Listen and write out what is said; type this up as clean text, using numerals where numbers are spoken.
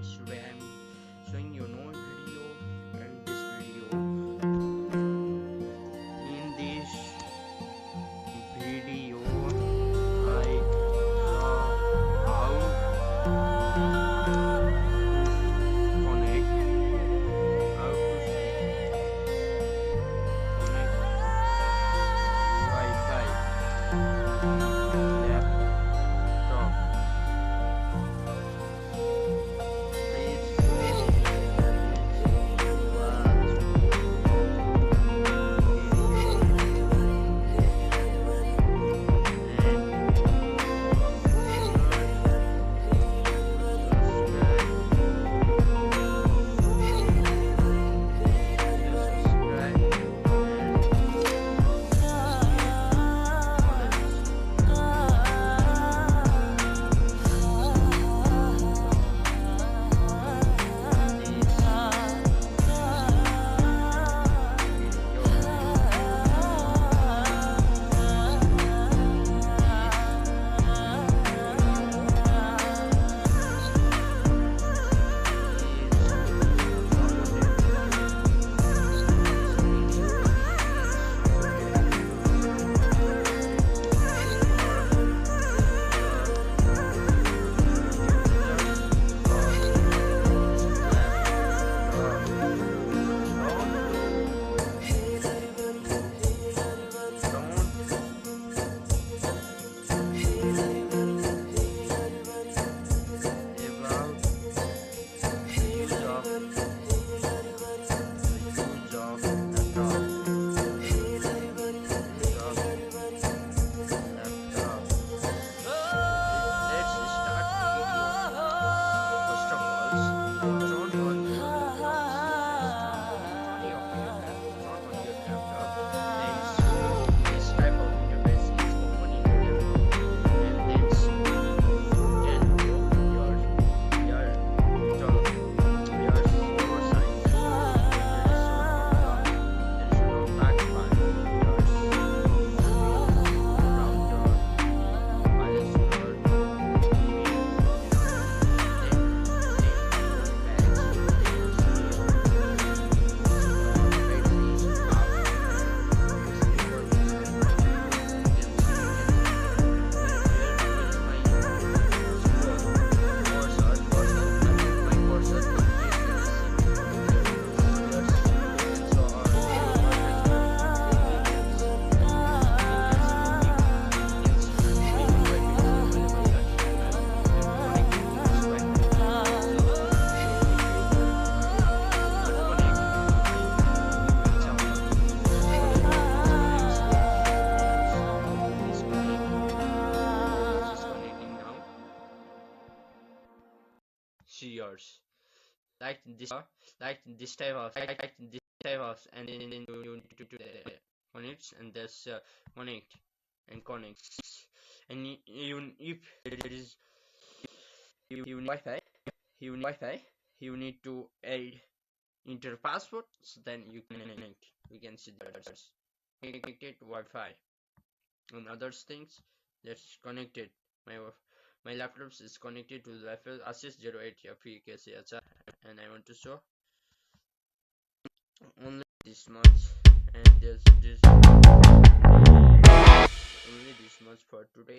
Today I'm showing you no video, and this video, in this video I saw how to connect Wi-Fi laptop. Yours like this type of, and then you need to connect, and there's connect and connects, and even if there is you need Wi-Fi, you need to add enter password, so then you can connect. We can see that there's connected Wi-Fi and other things that's connected. My laptop is connected to the Wi-Fi AResource 08 FPKCHR, and I want to show only this much, and there's only this much for today.